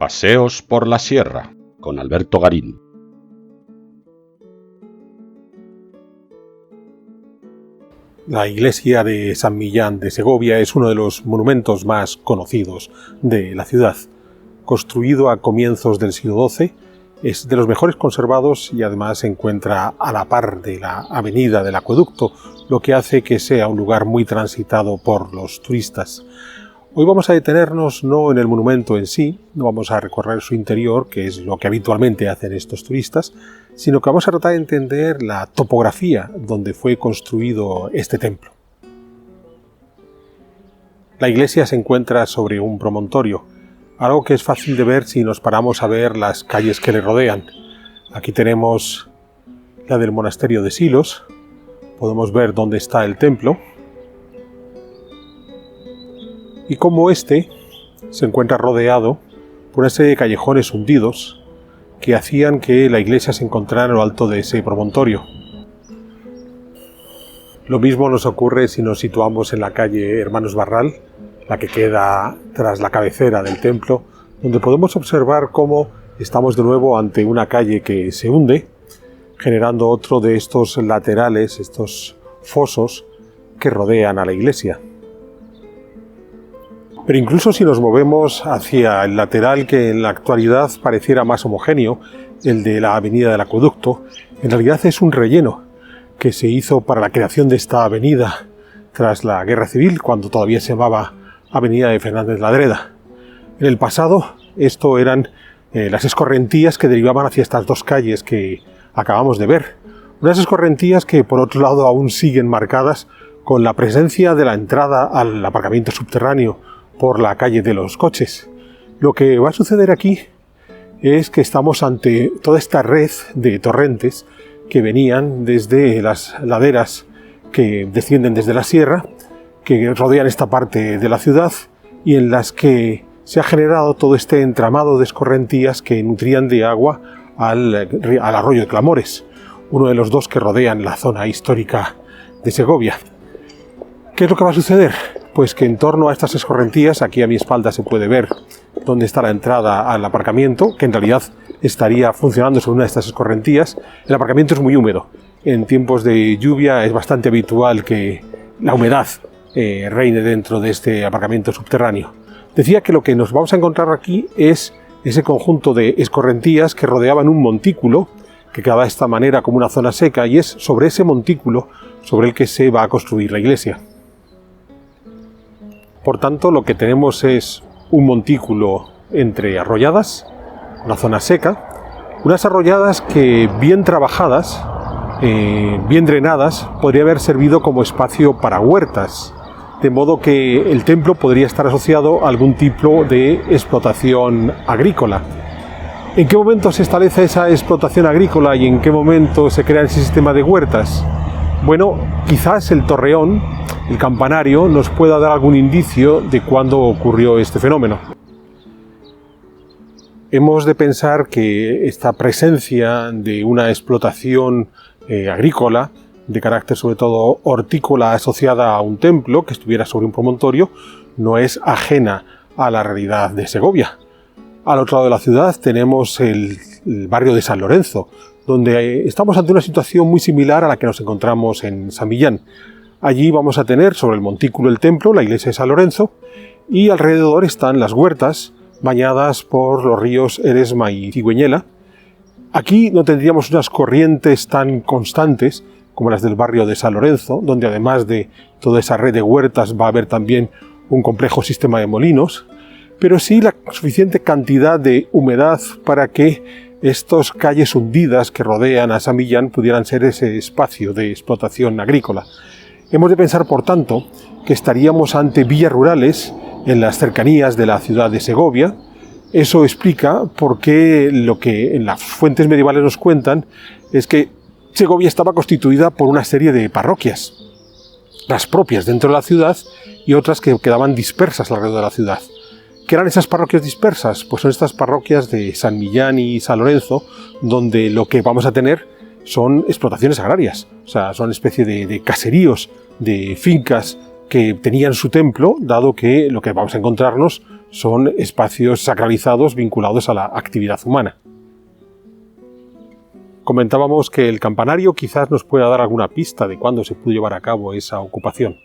Paseos por la Sierra, con Alberto Garín. La iglesia de San Millán de Segovia es uno de los monumentos más conocidos de la ciudad. Construido a comienzos del siglo XII, es de los mejores conservados y además se encuentra a la par de la avenida del Acueducto, lo que hace que sea un lugar muy transitado por los turistas. Hoy vamos a detenernos no en el monumento en sí, no vamos a recorrer su interior, que es lo que habitualmente hacen estos turistas, sino que vamos a tratar de entender la topografía donde fue construido este templo. La iglesia se encuentra sobre un promontorio, algo que es fácil de ver si nos paramos a ver las calles que le rodean. Aquí tenemos la del monasterio de Silos, podemos ver dónde está el templo, y como este se encuentra rodeado por una serie de callejones hundidos que hacían que la iglesia se encontrara en lo alto de ese promontorio. Lo mismo nos ocurre si nos situamos en la calle Hermanos Barral, la que queda tras la cabecera del templo, donde podemos observar cómo estamos de nuevo ante una calle que se hunde, generando otro de estos laterales, estos fosos que rodean a la iglesia. Pero incluso si nos movemos hacia el lateral que en la actualidad pareciera más homogéneo, el de la avenida del Acueducto, en realidad es un relleno que se hizo para la creación de esta avenida tras la Guerra Civil, cuando todavía se llamaba Avenida de Fernández Ladreda. En el pasado esto eran las escorrentías que derivaban hacia estas dos calles que acabamos de ver. Unas escorrentías que por otro lado aún siguen marcadas con la presencia de la entrada al aparcamiento subterráneo por la calle de los coches. Lo que va a suceder aquí es que estamos ante toda esta red de torrentes que venían desde las laderas que descienden desde la sierra, que rodean esta parte de la ciudad y en las que se ha generado todo este entramado de escorrentías que nutrían de agua al arroyo de Clamores, uno de los dos que rodean la zona histórica de Segovia. ¿Qué es lo que va a suceder? Pues que en torno a estas escorrentías, aquí a mi espalda se puede ver dónde está la entrada al aparcamiento, que en realidad estaría funcionando sobre una de estas escorrentías. El aparcamiento es muy húmedo. En tiempos de lluvia es bastante habitual que la humedad reine dentro de este aparcamiento subterráneo. Decía que lo que nos vamos a encontrar aquí es ese conjunto de escorrentías que rodeaban un montículo, que quedaba de esta manera como una zona seca, y es sobre ese montículo sobre el que se va a construir la iglesia. Por tanto, lo que tenemos es un montículo entre arroyadas, una zona seca, unas arroyadas que bien trabajadas, bien drenadas, podría haber servido como espacio para huertas, de modo que el templo podría estar asociado a algún tipo de explotación agrícola. ¿En qué momento se establece esa explotación agrícola y en qué momento se crea ese sistema de huertas? Bueno, quizás el torreón, el campanario, nos pueda dar algún indicio de cuándo ocurrió este fenómeno. Hemos de pensar que esta presencia de una explotación agrícola, de carácter sobre todo hortícola, asociada a un templo que estuviera sobre un promontorio, no es ajena a la realidad de Segovia. Al otro lado de la ciudad tenemos el barrio de San Lorenzo, donde estamos ante una situación muy similar a la que nos encontramos en San Millán. Allí vamos a tener sobre el montículo el templo, la iglesia de San Lorenzo, y alrededor están las huertas bañadas por los ríos Eresma y Cigüeñela. Aquí no tendríamos unas corrientes tan constantes como las del barrio de San Lorenzo, donde además de toda esa red de huertas va a haber también un complejo sistema de molinos, pero sí la suficiente cantidad de humedad para que estas calles hundidas que rodean a San Millán pudieran ser ese espacio de explotación agrícola. Hemos de pensar, por tanto, que estaríamos ante villas rurales en las cercanías de la ciudad de Segovia. Eso explica por qué lo que en las fuentes medievales nos cuentan es que Segovia estaba constituida por una serie de parroquias, las propias dentro de la ciudad y otras que quedaban dispersas alrededor de la ciudad. ¿Qué eran esas parroquias dispersas? Pues son estas parroquias de San Millán y San Lorenzo, donde lo que vamos a tener son explotaciones agrarias, o sea, son especie de caseríos, de fincas que tenían su templo, dado que lo que vamos a encontrarnos son espacios sacralizados vinculados a la actividad humana. Comentábamos que el campanario quizás nos pueda dar alguna pista de cuándo se pudo llevar a cabo esa ocupación.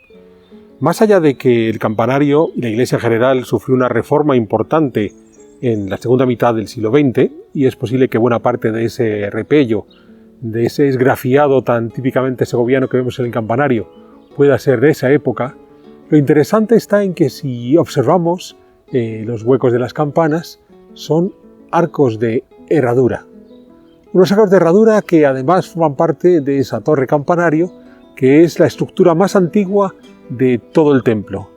Más allá de que el campanario y la iglesia en general sufrió una reforma importante en la segunda mitad del siglo XX, y es posible que buena parte de ese repello, de ese esgrafiado tan típicamente segoviano que vemos en el campanario, pueda ser de esa época, lo interesante está en que si observamos los huecos de las campanas, son arcos de herradura. Unos arcos de herradura que además forman parte de esa torre campanario, que es la estructura más antigua de todo el templo.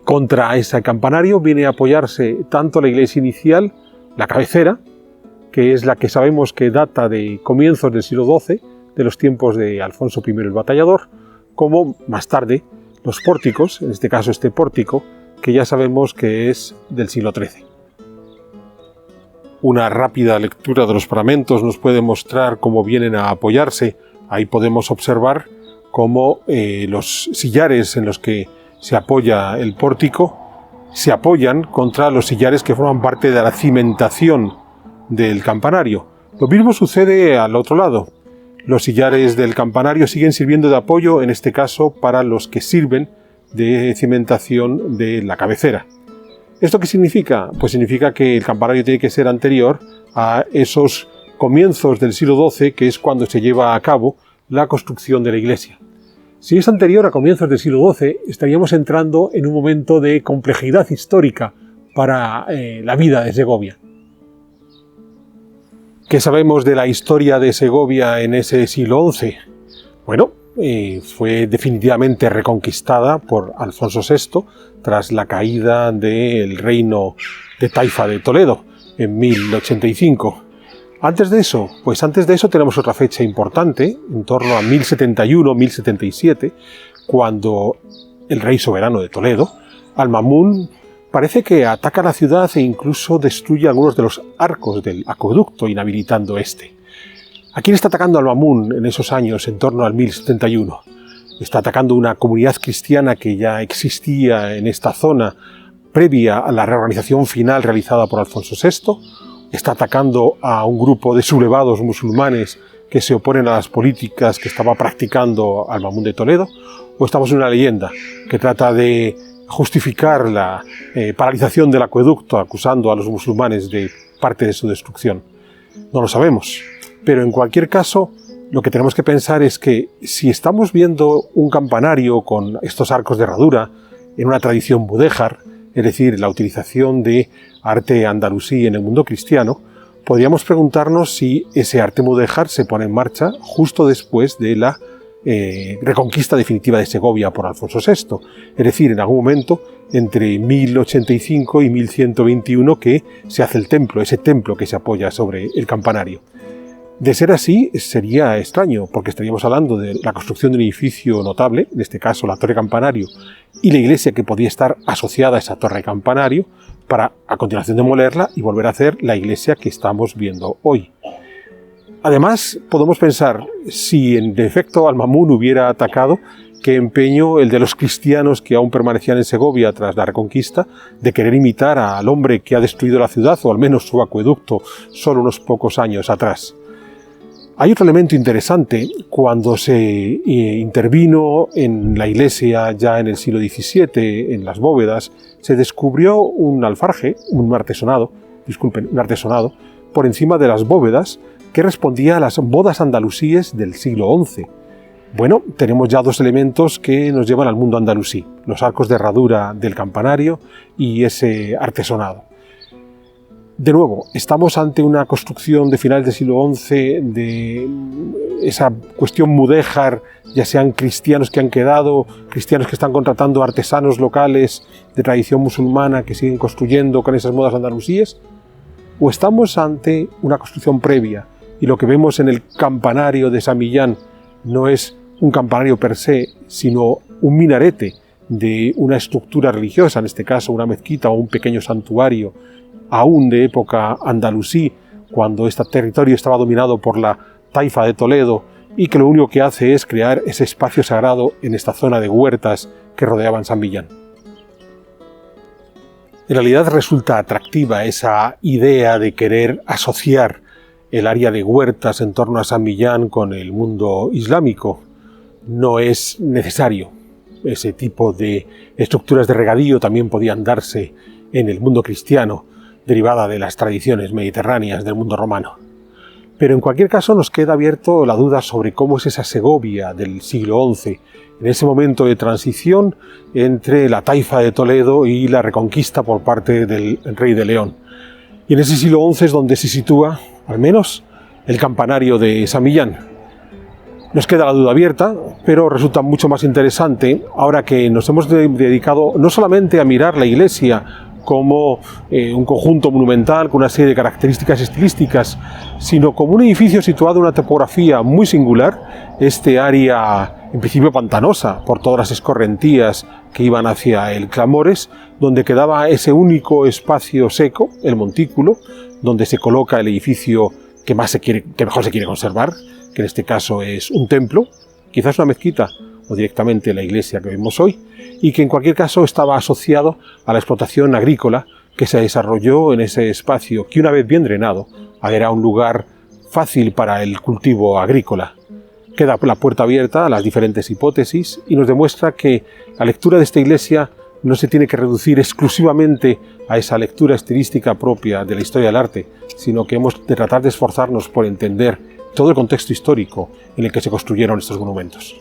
Contra ese campanario viene a apoyarse tanto la iglesia inicial, la cabecera, que es la que sabemos que data de comienzos del siglo XII, de los tiempos de Alfonso I el Batallador, como más tarde los pórticos, en este caso este pórtico, que ya sabemos que es del siglo XIII. Una rápida lectura de los paramentos nos puede mostrar cómo vienen a apoyarse. Ahí podemos observar cómo los sillares en los que se apoya el pórtico se apoyan contra los sillares que forman parte de la cimentación del campanario. Lo mismo sucede al otro lado. Los sillares del campanario siguen sirviendo de apoyo, en este caso para los que sirven de cimentación de la cabecera. ¿Esto qué significa? Pues significa que el campanario tiene que ser anterior a esos comienzos del siglo XII, que es cuando se lleva a cabo la construcción de la iglesia. Si es anterior a comienzos del siglo XII, estaríamos entrando en un momento de complejidad histórica para la vida de Segovia. ¿Qué sabemos de la historia de Segovia en ese siglo XI? Bueno, fue definitivamente reconquistada por Alfonso VI tras la caída del reino de Taifa de Toledo en 1085. Antes de eso tenemos otra fecha importante, en torno a 1071-1077, cuando el rey soberano de Toledo, Al-Mamun, parece que ataca la ciudad e incluso destruye algunos de los arcos del acueducto, inhabilitando este. ¿A quién está atacando Al-Mamun en esos años, en torno al 1071? Está atacando una comunidad cristiana que ya existía en esta zona previa a la reorganización final realizada por Alfonso VI. Está atacando a un grupo de sublevados musulmanes que se oponen a las políticas que estaba practicando Al-Mamun de Toledo, o estamos en una leyenda que trata de justificar la paralización del acueducto acusando a los musulmanes de parte de su destrucción. No lo sabemos, pero en cualquier caso lo que tenemos que pensar es que si estamos viendo un campanario con estos arcos de herradura en una tradición mudéjar, es decir, la utilización de arte andalusí en el mundo cristiano, podríamos preguntarnos si ese arte mudéjar se pone en marcha justo después de la reconquista definitiva de Segovia por Alfonso VI, es decir, en algún momento entre 1085 y 1121 que se hace el templo, ese templo que se apoya sobre el campanario. De ser así, sería extraño, porque estaríamos hablando de la construcción de un edificio notable, en este caso la torre campanario, y la iglesia que podía estar asociada a esa torre campanario, para a continuación demolerla y volver a hacer la iglesia que estamos viendo hoy. Además, podemos pensar, si en efecto Al-Mamun hubiera atacado, qué empeño el de los cristianos que aún permanecían en Segovia tras la reconquista, de querer imitar al hombre que ha destruido la ciudad, o al menos su acueducto, solo unos pocos años atrás. Hay otro elemento interesante. Cuando se intervino en la iglesia ya en el siglo XVII, en las bóvedas, se descubrió un alfarje, un artesonado, por encima de las bóvedas que respondía a las bodas andalusíes del siglo XI. Bueno, tenemos ya dos elementos que nos llevan al mundo andalusí, los arcos de herradura del campanario y ese artesonado. De nuevo, estamos ante una construcción de finales del siglo XI, de esa cuestión mudéjar, ya sean cristianos que han quedado, cristianos que están contratando artesanos locales de tradición musulmana que siguen construyendo con esas modas andalusíes, o estamos ante una construcción previa y lo que vemos en el campanario de San Millán no es un campanario per se, sino un minarete de una estructura religiosa, en este caso una mezquita o un pequeño santuario, aún de época andalusí, cuando este territorio estaba dominado por la Taifa de Toledo y que lo único que hace es crear ese espacio sagrado en esta zona de huertas que rodeaban San Millán. En realidad resulta atractiva esa idea de querer asociar el área de huertas en torno a San Millán con el mundo islámico. No es necesario. Ese tipo de estructuras de regadío también podían darse en el mundo cristiano, derivada de las tradiciones mediterráneas del mundo romano. Pero en cualquier caso nos queda abierto la duda sobre cómo es esa Segovia del siglo XI, en ese momento de transición entre la taifa de Toledo y la reconquista por parte del rey de León. Y en ese siglo XI es donde se sitúa, al menos, el campanario de San Millán. Nos queda la duda abierta, pero resulta mucho más interesante ahora que nos hemos dedicado no solamente a mirar la iglesia como un conjunto monumental con una serie de características estilísticas, sino como un edificio situado en una topografía muy singular, este área en principio pantanosa por todas las escorrentías que iban hacia el Clamores, donde quedaba ese único espacio seco, el montículo, donde se coloca el edificio que mejor se quiere conservar, que en este caso es un templo, quizás una mezquita o directamente la iglesia que vemos hoy, y que en cualquier caso estaba asociado a la explotación agrícola que se desarrolló en ese espacio, que una vez bien drenado era un lugar fácil para el cultivo agrícola. Queda la puerta abierta a las diferentes hipótesis y nos demuestra que la lectura de esta iglesia no se tiene que reducir exclusivamente a esa lectura estilística propia de la historia del arte, sino que hemos de tratar de esforzarnos por entender todo el contexto histórico en el que se construyeron estos monumentos.